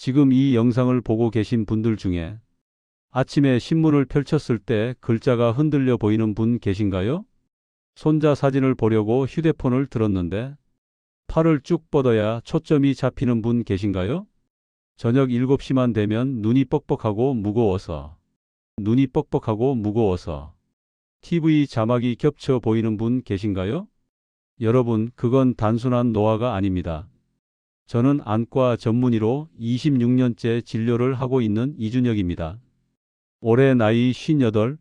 지금 이 영상을 보고 계신 분들 중에 아침에 신문을 펼쳤을 때 글자가 흔들려 보이는 분 계신가요? 손자 사진을 보려고 휴대폰을 들었는데 팔을 쭉 뻗어야 초점이 잡히는 분 계신가요? 저녁 7시만 되면 눈이 뻑뻑하고 무거워서 TV 자막이 겹쳐 보이는 분 계신가요? 여러분, 그건 단순한 노화가 아닙니다. 저는 안과 전문의로 26년째 진료를 하고 있는 이준혁입니다. 올해 나이 58,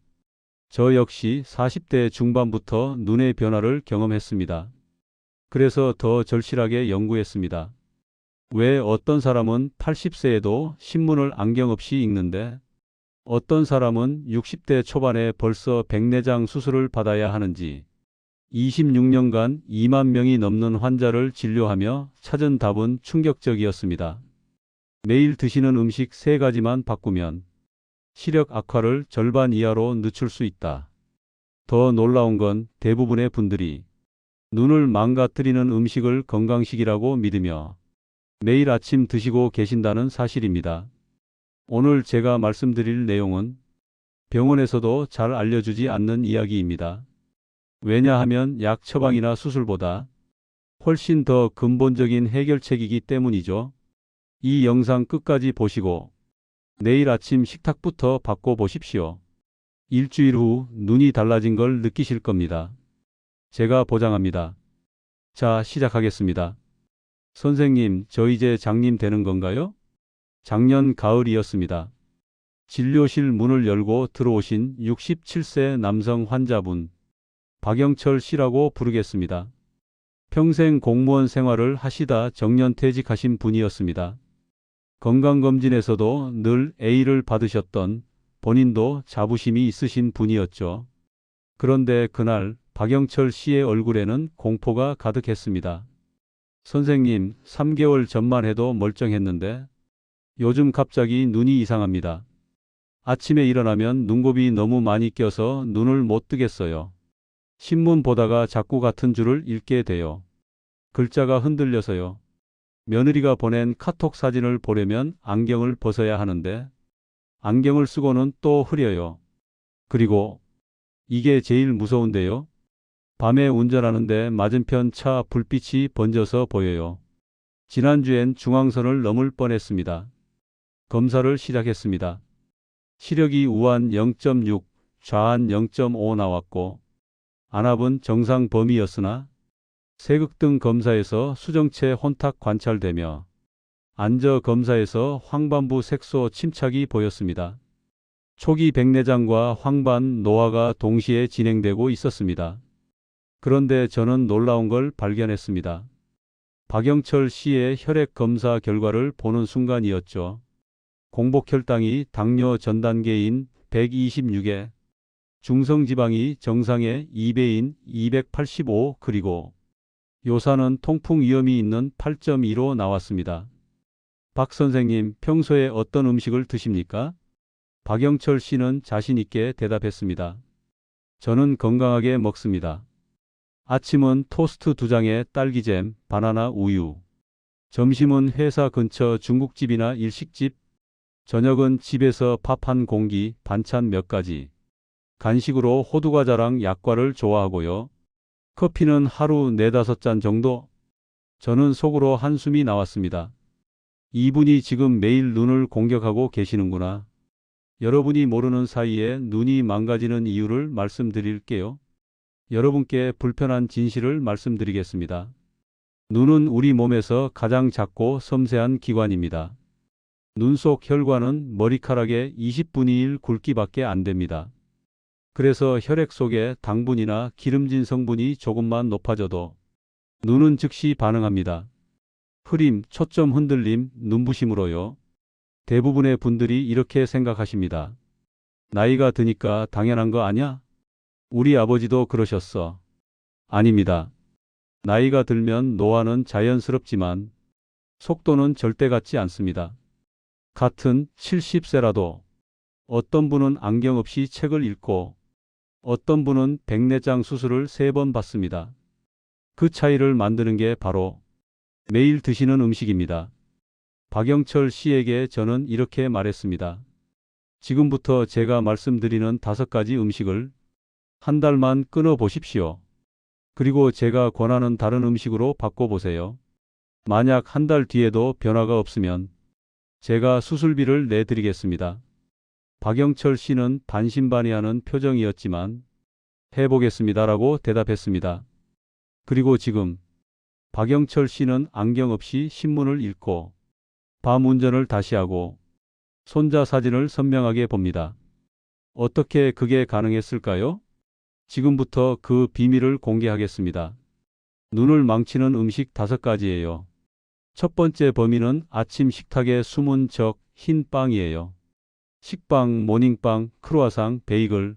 저 역시 40대 중반부터 눈의 변화를 경험했습니다. 그래서 더 절실하게 연구했습니다. 왜 어떤 사람은 80세에도 신문을 안경 없이 읽는데 어떤 사람은 60대 초반에 벌써 백내장 수술을 받아야 하는지 26년간 2만 명이 넘는 환자를 진료하며 찾은 답은 충격적이었습니다. 매일 드시는 음식 3가지만 바꾸면 시력 악화를 절반 이하로 늦출 수 있다. 더 놀라운 건 대부분의 분들이 눈을 망가뜨리는 음식을 건강식이라고 믿으며 매일 아침 드시고 계신다는 사실입니다. 오늘 제가 말씀드릴 내용은 병원에서도 잘 알려주지 않는 이야기입니다. 왜냐하면 약 처방이나 수술보다 훨씬 더 근본적인 해결책이기 때문이죠. 이 영상 끝까지 보시고 내일 아침 식탁부터 바꿔보십시오. 일주일 후 눈이 달라진 걸 느끼실 겁니다. 제가 보장합니다. 자, 시작하겠습니다. 선생님, 저 이제 장님 되는 건가요? 작년 가을이었습니다. 진료실 문을 열고 들어오신 67세 남성 환자분, 박영철 씨라고 부르겠습니다. 평생 공무원 생활을 하시다 정년퇴직하신 분이었습니다. 건강검진에서도 늘 A를 받으셨던 본인도 자부심이 있으신 분이었죠. 그런데 그날 박영철 씨의 얼굴에는 공포가 가득했습니다. 선생님, 3개월 전만 해도 멀쩡했는데 요즘 갑자기 눈이 이상합니다. 아침에 일어나면 눈곱이 너무 많이 껴서 눈을 못 뜨겠어요. 신문 보다가 자꾸 같은 줄을 읽게 돼요. 글자가 흔들려서요. 며느리가 보낸 카톡 사진을 보려면 안경을 벗어야 하는데 안경을 쓰고는 또 흐려요. 그리고 이게 제일 무서운데요. 밤에 운전하는데 맞은편 차 불빛이 번져서 보여요. 지난주엔 중앙선을 넘을 뻔했습니다. 검사를 시작했습니다. 시력이 우한 0.6, 좌한 0.5 나왔고 안압은 정상 범위였으나 세극등 검사에서 수정체 혼탁 관찰되며 안저 검사에서 황반부 색소 침착이 보였습니다. 초기 백내장과 황반 노화가 동시에 진행되고 있었습니다. 그런데 저는 놀라운 걸 발견했습니다. 박영철 씨의 혈액 검사 결과를 보는 순간이었죠. 공복혈당이 당뇨 전 단계인 126에 중성지방이 정상의 2배인 285 그리고 요산은 통풍 위험이 있는 8.2로 나왔습니다. 박 선생님, 평소에 어떤 음식을 드십니까? 박영철 씨는 자신 있게 대답했습니다. 저는 건강하게 먹습니다. 아침은 토스트 2장에 딸기잼, 바나나 우유. 점심은 회사 근처 중국집이나 일식집. 저녁은 집에서 밥 한 공기, 반찬 몇 가지. 간식으로 호두과자랑 약과를 좋아하고요. 커피는 하루 4-5잔 정도? 저는 속으로 한숨이 나왔습니다. 이분이 지금 매일 눈을 공격하고 계시는구나. 여러분이 모르는 사이에 눈이 망가지는 이유를 말씀드릴게요. 여러분께 불편한 진실을 말씀드리겠습니다. 눈은 우리 몸에서 가장 작고 섬세한 기관입니다. 눈 속 혈관은 머리카락의 20분의 1 굵기밖에 안 됩니다. 그래서 혈액 속에 당분이나 기름진 성분이 조금만 높아져도 눈은 즉시 반응합니다. 흐림, 초점 흔들림, 눈부심으로요. 대부분의 분들이 이렇게 생각하십니다. 나이가 드니까 당연한 거 아냐? 우리 아버지도 그러셨어. 아닙니다. 나이가 들면 노화는 자연스럽지만 속도는 절대 같지 않습니다. 같은 70세라도 어떤 분은 안경 없이 책을 읽고 어떤 분은 백내장 수술을 3번 받습니다. 그 차이를 만드는 게 바로 매일 드시는 음식입니다. 박영철 씨에게 저는 이렇게 말했습니다. 지금부터 제가 말씀드리는 5가지 음식을 한 달만 끊어 보십시오. 그리고 제가 권하는 다른 음식으로 바꿔보세요. 만약 한 달 뒤에도 변화가 없으면 제가 수술비를 내드리겠습니다. 박영철 씨는 반신반의하는 표정이었지만 해보겠습니다라고 대답했습니다. 그리고 지금 박영철 씨는 안경 없이 신문을 읽고 밤 운전을 다시 하고 손자 사진을 선명하게 봅니다. 어떻게 그게 가능했을까요? 지금부터 그 비밀을 공개하겠습니다. 눈을 망치는 음식 5가지예요. 첫 번째 범인은 아침 식탁에 숨은 적 흰 빵이에요. 식빵, 모닝빵, 크루아상, 베이글.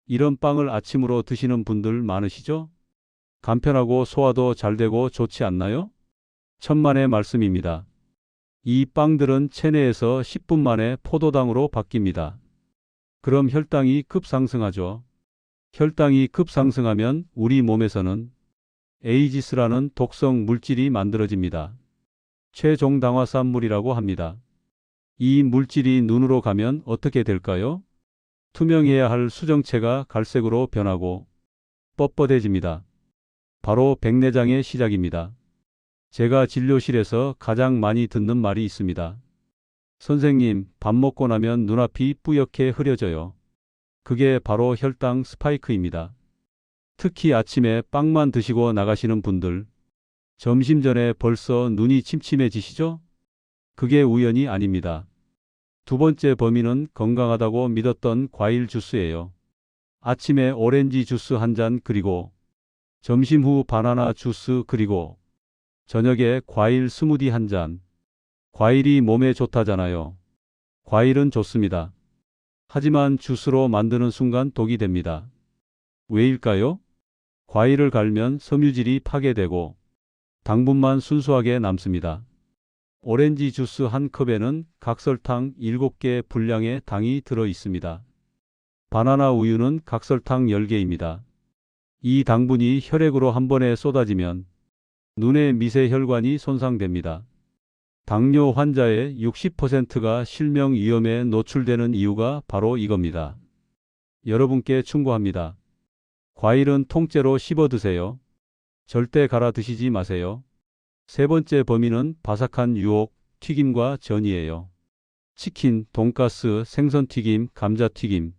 이런 빵을 아침으로 드시는 분들 많으시죠? 간편하고 소화도 잘 되고 좋지 않나요? 천만의 말씀입니다. 이 빵들은 체내에서 10분 만에 포도당으로 바뀝니다. 그럼 혈당이 급상승하죠. 혈당이 급상승하면 우리 몸에서는 에이지스라는 독성 물질이 만들어집니다. 최종당화산물이라고 합니다. 이 물질이 눈으로 가면 어떻게 될까요? 투명해야 할 수정체가 갈색으로 변하고 뻣뻣해집니다. 바로 백내장의 시작입니다. 제가 진료실에서 가장 많이 듣는 말이 있습니다. 선생님, 밥 먹고 나면 눈앞이 뿌옇게 흐려져요. 그게 바로 혈당 스파이크입니다. 특히 아침에 빵만 드시고 나가시는 분들, 점심 전에 벌써 눈이 침침해지시죠? 그게 우연이 아닙니다. 두 번째 범인은 건강하다고 믿었던 과일 주스예요. 아침에 오렌지 주스 한 잔 그리고 점심 후 바나나 주스 그리고 저녁에 과일 스무디 한 잔. 과일이 몸에 좋다잖아요. 과일은 좋습니다. 하지만 주스로 만드는 순간 독이 됩니다. 왜일까요? 과일을 갈면 섬유질이 파괴되고 당분만 순수하게 남습니다. 오렌지 주스 한 컵에는 각설탕 7개 분량의 당이 들어 있습니다. 바나나 우유는 각설탕 10개입니다. 이 당분이 혈액으로 한 번에 쏟아지면 눈의 미세혈관이 손상됩니다. 당뇨 환자의 60%가 실명 위험에 노출되는 이유가 바로 이겁니다. 여러분께 충고합니다. 과일은 통째로 씹어 드세요. 절대 갈아 드시지 마세요. 세 번째 범인은 바삭한 유혹, 튀김과 전이에요. 치킨, 돈가스, 생선튀김, 감자튀김,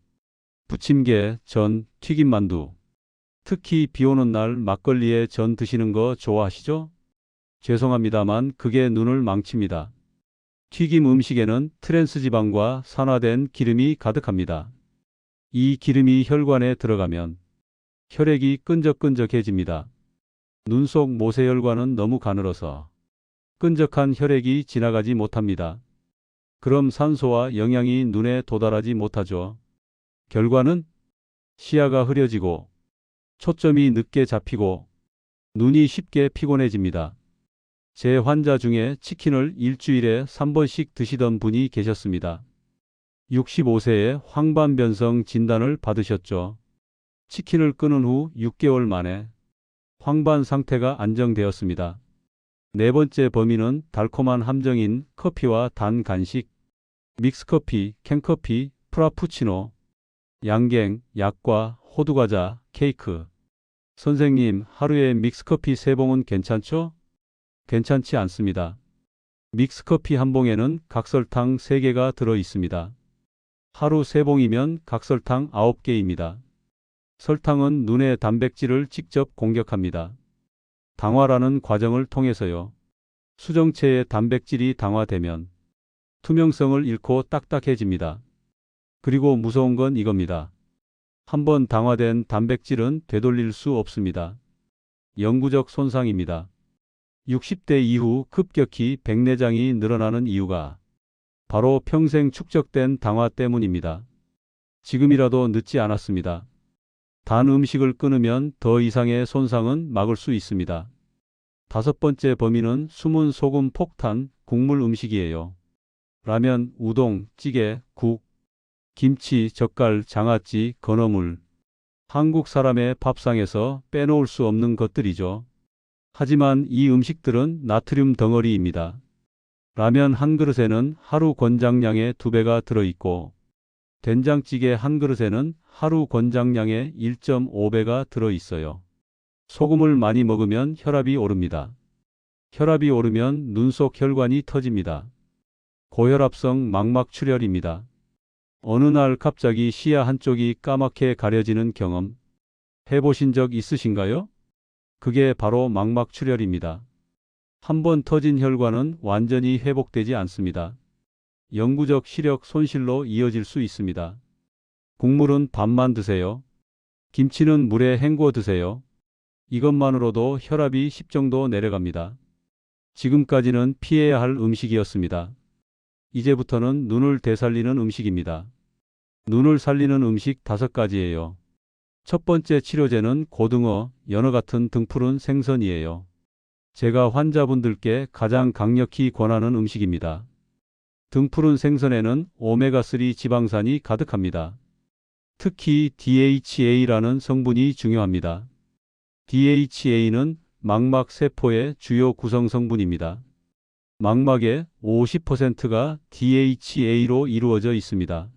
부침개, 전, 튀김만두. 특히 비 오는 날 막걸리에 전 드시는 거 좋아하시죠? 죄송합니다만 그게 눈을 망칩니다. 튀김 음식에는 트랜스지방과 산화된 기름이 가득합니다. 이 기름이 혈관에 들어가면 혈액이 끈적끈적해집니다. 눈 속 모세혈관은 너무 가늘어서 끈적한 혈액이 지나가지 못합니다. 그럼 산소와 영양이 눈에 도달하지 못하죠. 결과는 시야가 흐려지고 초점이 늦게 잡히고 눈이 쉽게 피곤해집니다. 제 환자 중에 치킨을 일주일에 3번씩 드시던 분이 계셨습니다. 65세에 황반변성 진단을 받으셨죠. 치킨을 끊은 후 6개월 만에 황반 상태가 안정되었습니다. 네 번째 범인은 달콤한 함정인 커피와 단 간식, 믹스커피, 캔커피, 프라푸치노, 양갱, 약과, 호두과자, 케이크. 선생님, 하루에 믹스커피 3봉은 괜찮죠? 괜찮지 않습니다. 믹스커피 한 봉에는 각설탕 3개가 들어 있습니다. 하루 3봉이면 각설탕 9개입니다. 설탕은 눈의 단백질을 직접 공격합니다. 당화라는 과정을 통해서요. 수정체의 단백질이 당화되면 투명성을 잃고 딱딱해집니다. 그리고 무서운 건 이겁니다. 한번 당화된 단백질은 되돌릴 수 없습니다. 영구적 손상입니다. 60대 이후 급격히 백내장이 늘어나는 이유가 바로 평생 축적된 당화 때문입니다. 지금이라도 늦지 않았습니다. 단 음식을 끊으면 더 이상의 손상은 막을 수 있습니다. 5번째 범인은 숨은 소금 폭탄 국물 음식이에요. 라면, 우동, 찌개, 국, 김치, 젓갈, 장아찌, 건어물. 한국 사람의 밥상에서 빼놓을 수 없는 것들이죠. 하지만 이 음식들은 나트륨 덩어리입니다. 라면 한 그릇에는 하루 권장량의 2배가 들어있고 된장찌개 한 그릇에는 하루 권장량의 1.5배가 들어있어요. 소금을 많이 먹으면 혈압이 오릅니다. 혈압이 오르면 눈 속 혈관이 터집니다. 고혈압성 망막출혈입니다. 어느 날 갑자기 시야 한쪽이 까맣게 가려지는 경험 해보신 적 있으신가요? 그게 바로 망막출혈입니다. 한번 터진 혈관은 완전히 회복되지 않습니다. 영구적 시력 손실로 이어질 수 있습니다. 국물은 밥만 드세요. 김치는 물에 헹궈 드세요. 이것만으로도 혈압이 10 정도 내려갑니다. 지금까지는 피해야 할 음식이었습니다. 이제부터는 눈을 되살리는 음식입니다. 눈을 살리는 음식 5가지예요. 첫 번째 치료제는 고등어, 연어 같은 등푸른 생선이에요. 제가 환자분들께 가장 강력히 권하는 음식입니다. 등푸른 생선에는 오메가3 지방산이 가득합니다. 특히 DHA라는 성분이 중요합니다. DHA는 망막 세포의 주요 구성 성분입니다. 망막의 50%가 DHA로 이루어져 있습니다.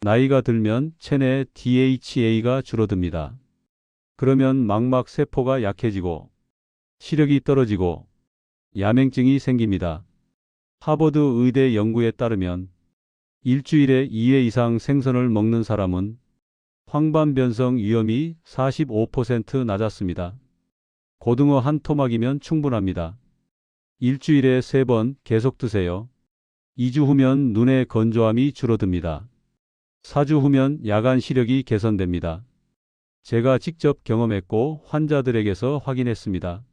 나이가 들면 체내 DHA가 줄어듭니다. 그러면 망막 세포가 약해지고 시력이 떨어지고 야맹증이 생깁니다. 하버드 의대 연구에 따르면 일주일에 2회 이상 생선을 먹는 사람은 황반변성 위험이 45% 낮았습니다. 고등어 한 토막이면 충분합니다. 일주일에 3번 계속 드세요. 2주 후면 눈의 건조함이 줄어듭니다. 4주 후면 야간 시력이 개선됩니다. 제가 직접 경험했고 환자들에게서 확인했습니다.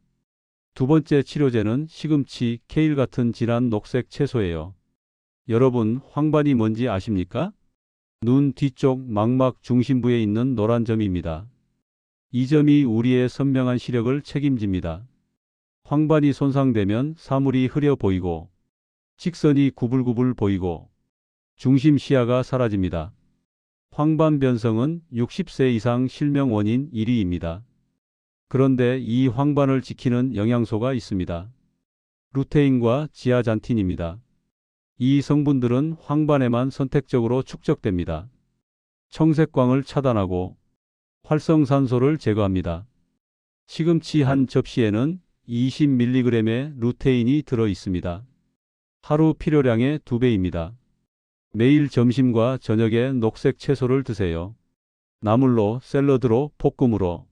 두 번째 치료제는 시금치, 케일 같은 진한 녹색 채소예요. 여러분, 황반이 뭔지 아십니까? 눈 뒤쪽 망막 중심부에 있는 노란 점입니다. 이 점이 우리의 선명한 시력을 책임집니다. 황반이 손상되면 사물이 흐려 보이고 직선이 구불구불 보이고 중심 시야가 사라집니다. 황반변성은 60세 이상 실명 원인 1위입니다. 그런데 이 황반을 지키는 영양소가 있습니다. 루테인과 지아잔틴입니다. 이 성분들은 황반에만 선택적으로 축적됩니다. 청색광을 차단하고 활성산소를 제거합니다. 시금치 한 접시에는 20mg의 루테인이 들어 있습니다. 하루 필요량의 2배입니다. 매일 점심과 저녁에 녹색 채소를 드세요. 나물로, 샐러드로, 볶음으로,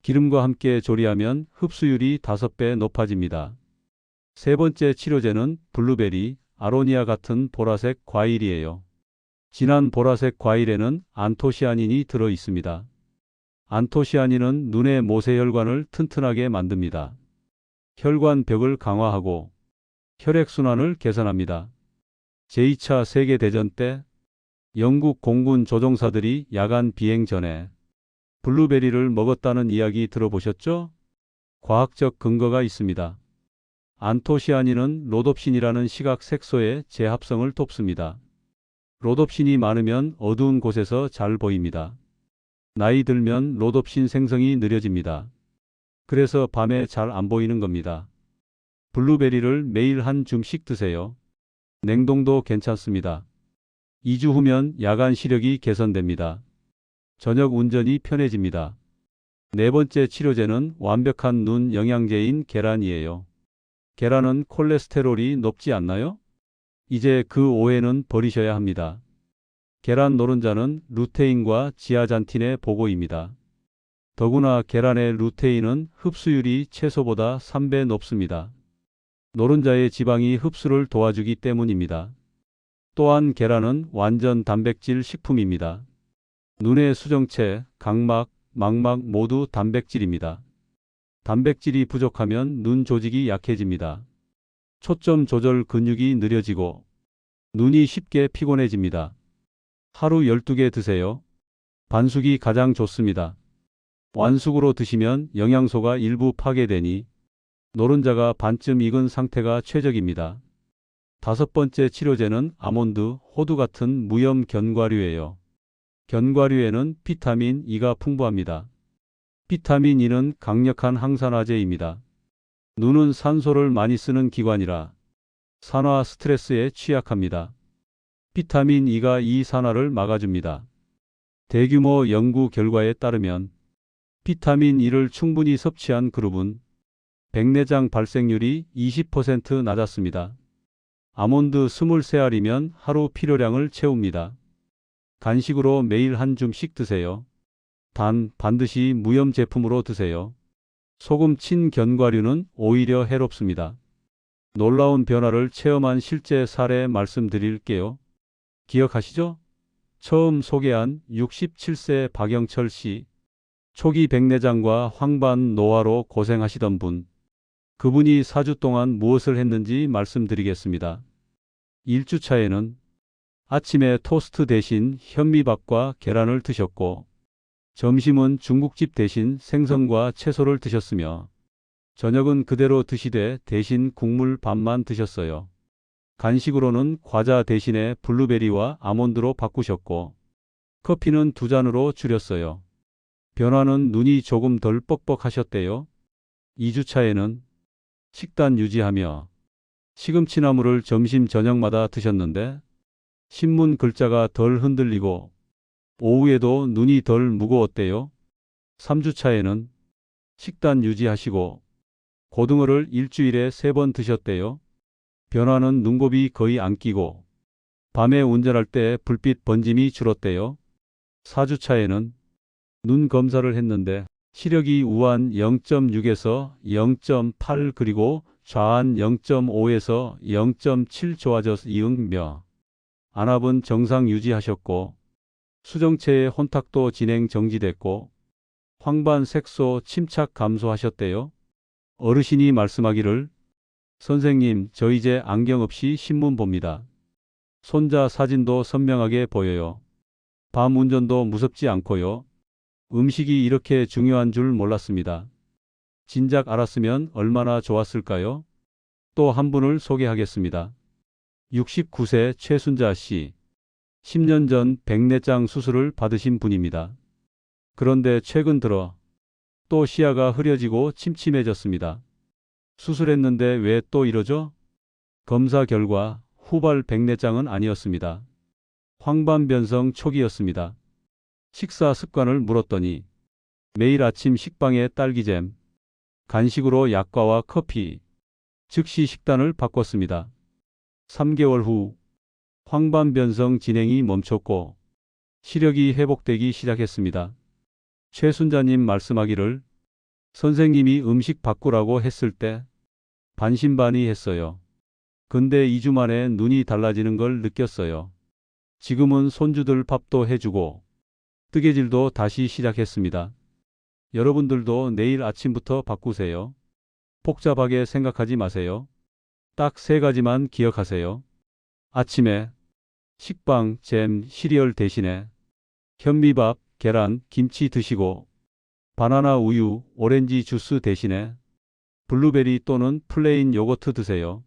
기름과 함께 조리하면 흡수율이 5배 높아집니다. 세 번째 치료제는 블루베리, 아로니아 같은 보라색 과일이에요. 진한 보라색 과일에는 안토시아닌이 들어 있습니다. 안토시아닌은 눈의 모세혈관을 튼튼하게 만듭니다. 혈관벽을 강화하고 혈액순환을 개선합니다. 제2차 세계대전 때 영국 공군 조종사들이 야간 비행 전에 블루베리를 먹었다는 이야기 들어보셨죠? 과학적 근거가 있습니다. 안토시아닌은 로놉신이라는 시각 색소의 재합성을 돕습니다. 로놉신이 많으면 어두운 곳에서 잘 보입니다. 나이 들면 로놉신 생성이 느려집니다. 그래서 밤에 잘 안 보이는 겁니다. 블루베리를 매일 한 줌씩 드세요. 냉동도 괜찮습니다. 2주 후면 야간 시력이 개선됩니다. 저녁 운전이 편해집니다. 네 번째 치료제는 완벽한 눈 영양제인 계란이에요. 계란은 콜레스테롤이 높지 않나요? 이제 그 오해는 버리셔야 합니다. 계란 노른자는 루테인과 지아잔틴의 보고입니다. 더구나 계란의 루테인은 흡수율이 채소보다 3배 높습니다. 노른자의 지방이 흡수를 도와주기 때문입니다. 또한 계란은 완전 단백질 식품입니다. 눈의 수정체, 각막, 망막 모두 단백질입니다. 단백질이 부족하면 눈 조직이 약해집니다. 초점 조절 근육이 느려지고 눈이 쉽게 피곤해집니다. 하루 12개 드세요. 반숙이 가장 좋습니다. 완숙으로 드시면 영양소가 일부 파괴되니 노른자가 반쯤 익은 상태가 최적입니다. 5번째 치료제는 아몬드, 호두 같은 무염 견과류예요. 견과류에는 비타민 E가 풍부합니다. 비타민 E는 강력한 항산화제입니다. 눈은 산소를 많이 쓰는 기관이라 산화 스트레스에 취약합니다. 비타민 E가 이 산화를 막아줍니다. 대규모 연구 결과에 따르면 비타민 E를 충분히 섭취한 그룹은 백내장 발생률이 20% 낮았습니다. 아몬드 23알이면 하루 필요량을 채웁니다. 간식으로 매일 한 줌씩 드세요. 단, 반드시 무염 제품으로 드세요. 소금 친견과류는 오히려 해롭습니다. 놀라운 변화를 체험한 실제 사례 말씀드릴게요. 기억하시죠? 처음 소개한 67세 박영철 씨. 초기 백내장과 황반 노화로 고생하시던 분. 그분이 4주 동안 무엇을 했는지 말씀드리겠습니다. 1주차에는 아침에 토스트 대신 현미밥과 계란을 드셨고, 점심은 중국집 대신 생선과 채소를 드셨으며, 저녁은 그대로 드시되 대신 국물 밥만 드셨어요. 간식으로는 과자 대신에 블루베리와 아몬드로 바꾸셨고, 커피는 2잔으로 줄였어요. 변화는 눈이 조금 덜 뻑뻑하셨대요. 2주차에는 식단 유지하며 시금치나물을 점심 저녁마다 드셨는데 신문 글자가 덜 흔들리고 오후에도 눈이 덜 무거웠대요. 3주차에는 식단 유지하시고 고등어를 일주일에 3번 드셨대요. 변화는 눈곱이 거의 안 끼고 밤에 운전할 때 불빛 번짐이 줄었대요. 4주차에는 눈 검사를 했는데 시력이 우한 0.6에서 0.8 그리고 좌한 0.5에서 0.7 좋아졌으며 안압은 정상 유지하셨고 수정체의 혼탁도 진행 정지됐고 황반 색소 침착 감소하셨대요. 어르신이 말씀하기를 선생님, 저 이제 안경 없이 신문 봅니다. 손자 사진도 선명하게 보여요. 밤 운전도 무섭지 않고요. 음식이 이렇게 중요한 줄 몰랐습니다. 진작 알았으면 얼마나 좋았을까요? 또 한 분을 소개하겠습니다. 69세 최순자 씨. 10년 전 백내장 수술을 받으신 분입니다. 그런데 최근 들어 또 시야가 흐려지고 침침해졌습니다. 수술했는데 왜 또 이러죠? 검사 결과 후발 백내장은 아니었습니다. 황반변성 초기였습니다. 식사 습관을 물었더니 매일 아침 식빵에 딸기잼, 간식으로 약과와 커피, 즉시 식단을 바꿨습니다. 3개월 후 황반변성 진행이 멈췄고 시력이 회복되기 시작했습니다. 최순자님 말씀하기를 선생님이 음식 바꾸라고 했을 때 반신반의했어요. 근데 2주 만에 눈이 달라지는 걸 느꼈어요. 지금은 손주들 밥도 해주고 뜨개질도 다시 시작했습니다. 여러분들도 내일 아침부터 바꾸세요. 복잡하게 생각하지 마세요. 딱 3가지만 기억하세요. 아침에 식빵, 잼, 시리얼 대신에 현미밥, 계란, 김치 드시고 바나나 우유, 오렌지 주스 대신에 블루베리 또는 플레인 요거트 드세요.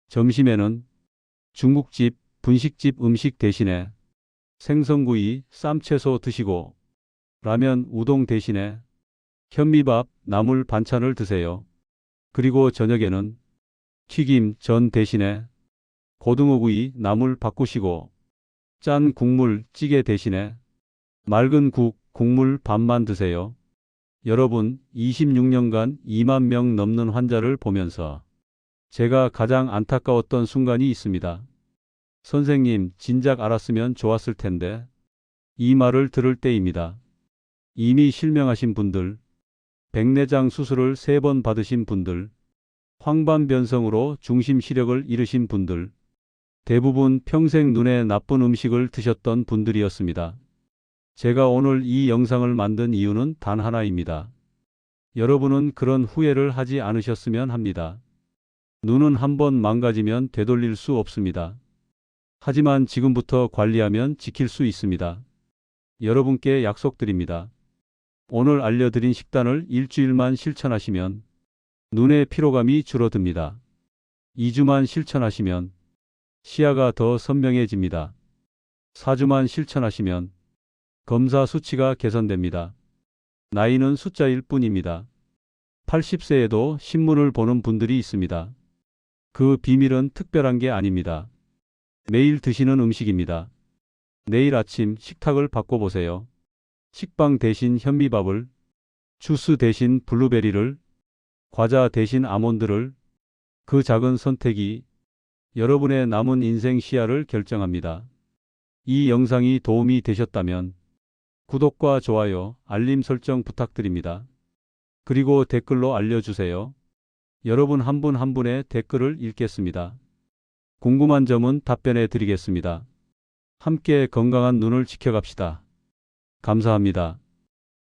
점심에는 중국집, 분식집 음식 대신에 생선구이, 쌈채소 드시고 라면, 우동 대신에 현미밥, 나물 반찬을 드세요. 그리고 저녁에는 튀김, 전 대신에 고등어구이, 나물 바꾸시고 짠 국물, 찌개 대신에 맑은 국, 국물 밥만 드세요. 여러분, 26년간 2만 명 넘는 환자를 보면서 제가 가장 안타까웠던 순간이 있습니다. 선생님, 진작 알았으면 좋았을 텐데. 이 말을 들을 때입니다. 이미 실명하신 분들, 백내장 수술을 3번 받으신 분들, 황반변성으로 중심 시력을 잃으신 분들, 대부분 평생 눈에 나쁜 음식을 드셨던 분들이었습니다. 제가 오늘 이 영상을 만든 이유는 단 하나입니다. 여러분은 그런 후회를 하지 않으셨으면 합니다. 눈은 한번 망가지면 되돌릴 수 없습니다. 하지만 지금부터 관리하면 지킬 수 있습니다. 여러분께 약속드립니다. 오늘 알려드린 식단을 일주일만 실천하시면 눈의 피로감이 줄어듭니다. 2주만 실천하시면 시야가 더 선명해집니다. 4주만 실천하시면 검사 수치가 개선됩니다. 나이는 숫자일 뿐입니다. 80세에도 신문을 보는 분들이 있습니다. 그 비밀은 특별한 게 아닙니다. 매일 드시는 음식입니다. 내일 아침 식탁을 바꿔보세요. 식빵 대신 현미밥을, 주스 대신 블루베리를, 과자 대신 아몬드를. 그 작은 선택이 여러분의 남은 인생 시야를 결정합니다. 이 영상이 도움이 되셨다면 구독과 좋아요, 알림 설정 부탁드립니다. 그리고 댓글로 알려주세요. 여러분 한 분 한 분의 댓글을 읽겠습니다. 궁금한 점은 답변해 드리겠습니다. 함께 건강한 눈을 지켜갑시다. 감사합니다.